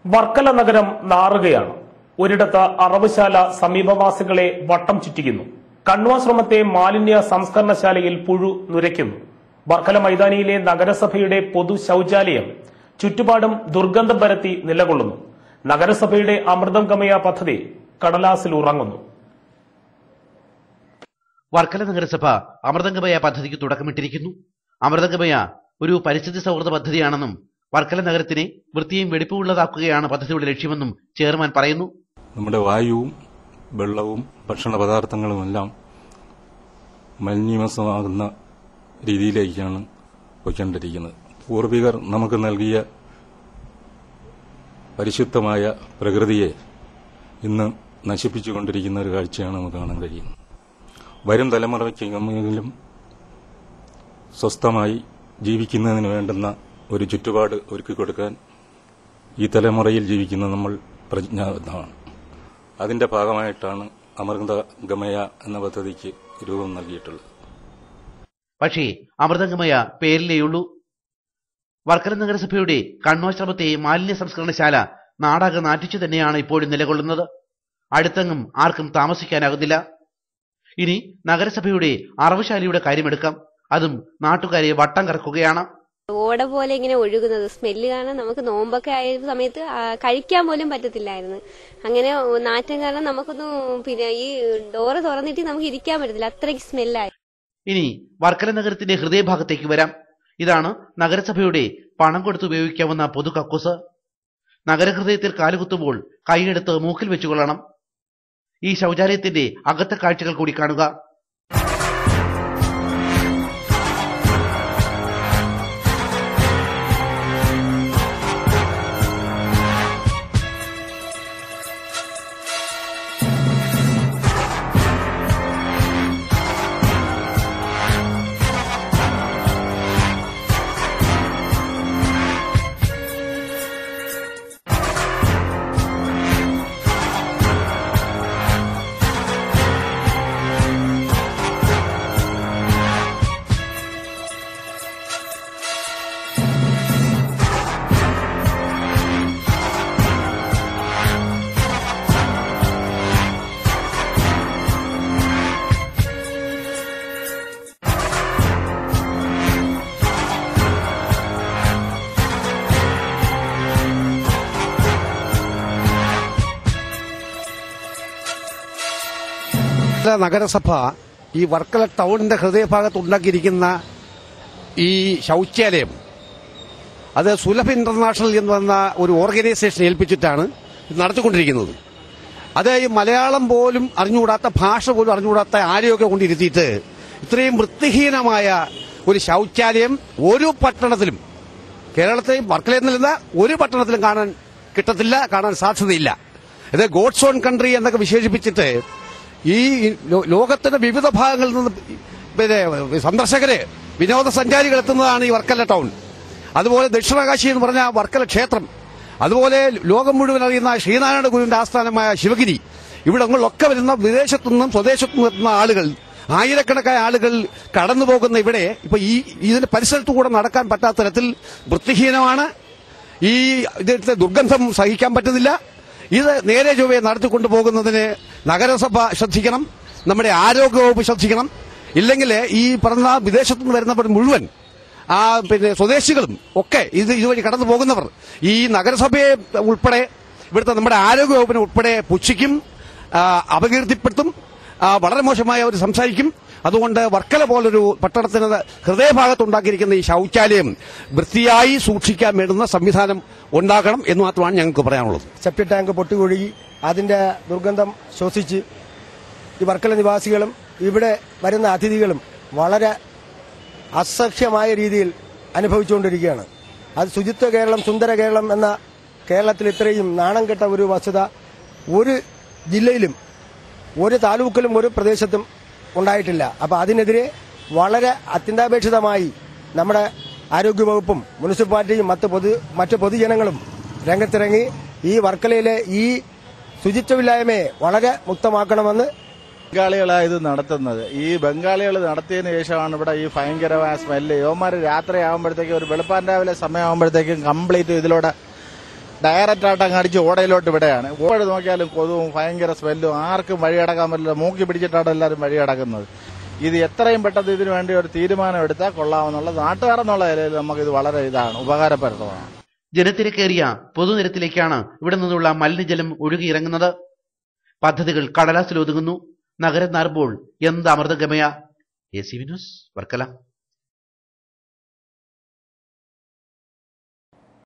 വർക്കല നഗരം നാറുകയാണ്. ഒരിടത്ത് അറവുശാല സമീപവാസികളെ വട്ടം ചുറ്റിക്കുന്നു. കണ്വാശ്രമത്തെ മാലിന്യ സംസ്കരണശാലയിൽ പുഴു നുരയ്ക്കുന്നു. വർക്കല മൈതാനിയിലെ നഗരസഭയുടെ പൊതു ശൌചാലയം ചുറ്റുപാടും ദുർഗന്ധം പരത്തി നിലകൊള്ളുന്നു. നഗരസഭയുടെ അമൃതം ഗമയ പദ്ധതി കടലാസിൽ ഉറങ്ങുന്നു. വർക്കല നഗരസഭ അമൃതംഗമയ പദ്ധതിക്ക് തുടക്കമിട്ടിരിക്കുന്നു. അമൃതംഗമയ ഒരു പരിസ്ഥിതി സൗഹൃദ പദ്ധതിയാണെന്നും വർക്കല നഗരത്തിനെ വൃത്തിയും വെടിപ്പുള്ളതാക്കുകയാണ് പദ്ധതിയുടെ ലക്ഷ്യമെന്നും ചെയർമാൻ പറയുന്നു. നമ്മുടെ വായുവും വെള്ളവും ഭക്ഷണ പദാർത്ഥങ്ങളുമെല്ലാം മലിനീമസമാകുന്ന രീതിയിലേക്കാണ് പോയിക്കൊണ്ടിരിക്കുന്നത്. പൂർവികർ നമുക്ക് നൽകിയ പരിശുദ്ധമായ പ്രകൃതിയെ ഇന്ന് നശിപ്പിച്ചുകൊണ്ടിരിക്കുന്ന ഒരു കാഴ്ചയാണ് നമുക്ക് കാണാൻ കഴിയുന്നത്. വരും തലമുറയ്ക്കെങ്കിലും സ്വസ്ഥമായി ജീവിക്കുന്നതിന് വേണ്ടുന്ന ഒരു ചുറ്റുപാട് ഒരുക്കിക്കൊടുക്കാൻ ഈ തലമുറയിൽ ജീവിക്കുന്ന നമ്മൾ പ്രതിജ്ഞാബദ്ധമാണ്. അതിന്റെ ഭാഗമായിട്ടാണ് അമൃതംഗമയ എന്ന പദ്ധതിക്ക് രൂപം നൽകിയിട്ടുള്ളത്. പക്ഷേ അമൃതംഗമയ പേരിലേയുള്ളൂ. വർക്കല നഗരസഭയുടെ കണ്വാശ്രമത്തെ മാലിന്യ സംസ്കരണശാല നാടാകെ നാറ്റിച്ചു തന്നെയാണ് ഇപ്പോഴും നിലകൊള്ളുന്നത്. അടുത്തെങ്ങും ആർക്കും താമസിക്കാനാകുന്നില്ല. ഇനി നഗരസഭയുടെ അറവുശാലയുടെ കാര്യമെടുക്കാം. അതും നാട്ടുകാരെ വട്ടം കറക്കുകയാണ്. ഓട പോലെ ഇങ്ങനെ ഒഴുകുന്നത് സ്മെല്ല് കാരണം നമുക്ക് നോമ്പൊക്കെ ആയ സമയത്ത് കഴിക്കാൻ പോലും പറ്റത്തില്ലായിരുന്നു. അങ്ങനെ നാറ്റം കാരണം നമുക്കൊന്നും ഈ ഡോറ് തുറന്നിട്ട് നമുക്ക് ഇരിക്കാൻ പറ്റത്തില്ല, അത്രയ്ക്ക് സ്മെല്ലായി. ഇനി വർക്കല നഗരത്തിന്റെ ഹൃദയഭാഗത്തേക്ക് വരാം. ഇതാണ് നഗരസഭയുടെ പണം കൊടുത്ത് ഉപയോഗിക്കാവുന്ന പൊതു കക്കൂസ്. നഗരഹൃദയത്തിൽ കാലുകുത്തുമ്പോൾ കൈയെടുത്ത് മൂക്കിൽ വെച്ചുകൊള്ളണം. ഈ ശൌചാലയത്തിന്റെ അകത്തെ കാഴ്ചകൾ കൂടി കാണുക. നഗരസഭ ഈ വർക്കല ടൗണിന്റെ ഹൃദയഭാഗത്ത് ഉണ്ടാക്കിയിരിക്കുന്ന ഈ ശൌചാലയം അത് സുലഭ ഇന്റർനാഷണൽ എന്ന് പറഞ്ഞ ഒരു ഓർഗനൈസേഷൻ ഏൽപ്പിച്ചിട്ടാണ് ഇത് നടത്തിക്കൊണ്ടിരിക്കുന്നത്. അത് ഈ മലയാളം പോലും അറിഞ്ഞുകൂടാത്ത, ഭാഷ പോലും അറിഞ്ഞുകൂടാത്ത ആരെയൊക്കെ കൊണ്ടിരുത്തിയിട്ട് ഇത്രയും വൃത്തിഹീനമായ ഒരു ശൌചാലയം ഒരു പട്ടണത്തിലും, കേരളത്തെയും വർക്കലയെന്നല്ല ഒരു പട്ടണത്തിലും കാണാൻ കിട്ടത്തില്ല, കാണാൻ സാധ്യതയില്ല. ഇത് ഗോഡ്സ് ഓൺ കൺട്രി എന്നൊക്കെ വിശേഷിപ്പിച്ചിട്ട് ഈ ലോകത്തിന്റെ വിവിധ ഭാഗങ്ങളിൽ നിന്ന് സന്ദർശകര്, വിനോദസഞ്ചാരികൾ എത്തുന്നതാണ് ഈ വർക്കല ടൗൺ. അതുപോലെ ദക്ഷിണകാശി എന്ന് പറഞ്ഞ വർക്കല ക്ഷേത്രം, അതുപോലെ ലോകം മുഴുവൻ അറിയുന്ന ശ്രീനാരായണ ഗുരുവിന്റെ ആസ്ഥാനമായ ശിവഗിരി, ഇവിടങ്ങളിലൊക്കെ വരുന്ന വിദേശത്തുനിന്നും സ്വദേശത്തുനിന്നും എത്തുന്ന ആളുകൾ, ആയിരക്കണക്കായ ആളുകൾ കടന്നുപോകുന്ന ഇവിടെ ഇപ്പൊ ഇതിന്റെ പരിസരത്തു കൂടെ നടക്കാൻ പറ്റാത്ത തരത്തിൽ വൃത്തിഹീനമാണ്. ഈ ഇതിന്റെ ദുർഗന്ധം സഹിക്കാൻ പറ്റുന്നില്ല. ഇത് നേരെ ചൊവ്വയെ നടത്തിക്കൊണ്ടുപോകുന്നതിന് നഗരസഭ ശ്രദ്ധിക്കണം, നമ്മുടെ ആരോഗ്യവകുപ്പ് ശ്രദ്ധിക്കണം. ഇല്ലെങ്കിൽ ഈ പറഞ്ഞ വിദേശത്തു നിന്ന് വരുന്നവർ മുഴുവൻ സ്വദേശികളും ഒക്കെ ഇതുവഴി കടന്നു പോകുന്നവർ ഈ നഗരസഭയെ ഉൾപ്പെടെ ഇവിടുത്തെ നമ്മുടെ ആരോഗ്യവകുപ്പിനെ ഉൾപ്പെടെ പുച്ഛിക്കും, അപകീർത്തിപ്പെടുത്തും, വളരെ മോശമായ അവർ സംസാരിക്കും. അതുകൊണ്ട് വർക്കല പോലൊരു പട്ടണത്തിന് ഹൃദയഭാഗത്തുണ്ടാക്കിയിരിക്കുന്ന ഈ ശൌചാലയം വൃത്തിയായി സൂക്ഷിക്കാൻ വേണ്ടുന്ന സംവിധാനം ഉണ്ടാക്കണം എന്ന് മാത്രമാണ് ഞങ്ങൾക്ക് പറയാനുള്ളത്. സെപ്റ്റിക് ടാങ്ക് പൊട്ടിയൊഴുകി അതിന്റെ ദുർഗന്ധം ശ്വസിച്ച് ഈ വർക്കല നിവാസികളും ഇവിടെ വരുന്ന അതിഥികളും വളരെ അസഹ്യമായ രീതിയിൽ അനുഭവിച്ചുകൊണ്ടിരിക്കുകയാണ്. അത് ശുചിത്വ കേരളം, സുന്ദര കേരളം എന്ന കേരളത്തിൽ ഇത്രയും നാണം കെട്ട ഒരു വസ്തുത ഒരു ജില്ലയിലും ഒരു താലൂക്കിലും ഒരു പ്രദേശത്തും ഉണ്ടായിട്ടില്ല. അപ്പൊ അതിനെതിരെ വളരെ അത്യന്താപേക്ഷിതമായി നമ്മുടെ ആരോഗ്യവകുപ്പും മുനിസിപ്പാലിറ്റിയും മറ്റ് പൊതുജനങ്ങളും രംഗത്തിറങ്ങി ഈ വർക്കലയിലെ ഈ ശുചിത്വമില്ലായ്മയെ വളരെ മുക്തമാക്കണമെന്ന് ബംഗാളികളാണ് ഇത് നടത്തുന്നത്. ഈ ബംഗാളികൾ നടത്തിയതിനു ശേഷമാണ് ഇവിടെ ഈ ഭയങ്കരമായ സ്മെല്ല്. യോമാര് രാത്രി ആകുമ്പോഴത്തേക്കും, ഒരു വെളുപ്പാൻ രാവിലെ സമയമാകുമ്പോഴത്തേക്കും കംപ്ലീറ്റ് ഇതിലൂടെ ഡയറക്റ്റ് ആയിട്ട് അങ്ങ് അടിച്ച് ഓടയിലോട്ട് വിടെയാണ്. ഓട നോക്കിയാലും കൊതുവും ഭയങ്കര സ്മെല്ലും, ആർക്കും വഴിയടക്കാൻ പറ്റില്ല. മൂക്കി പിടിച്ചിട്ടാണ് എല്ലാവരും വഴിയടക്കുന്നത്. ഇത് എത്രയും പെട്ടെന്ന് ഇതിനു വേണ്ടി ഒരു തീരുമാനം എടുത്താൽ കൊള്ളാമെന്നുള്ള നാട്ടുകാരെന്നുള്ള നിലയിൽ നമുക്കിത് വളരെ ഉപകാരപ്രദമാണ്. ജനത്തിരക്കേറിയ പൊതുനിരത്തിലേക്കാണ് ഇവിടെ നിന്നുള്ള മലിനജലം ഒഴുകിയിറങ്ങുന്നത്. പദ്ധതികൾ കടലാസിൽ ഒതുങ്ങുന്നു. നഗരം നാറുമ്പോൾ എന്ത് അമൃതഗമയ. AC news Varkala.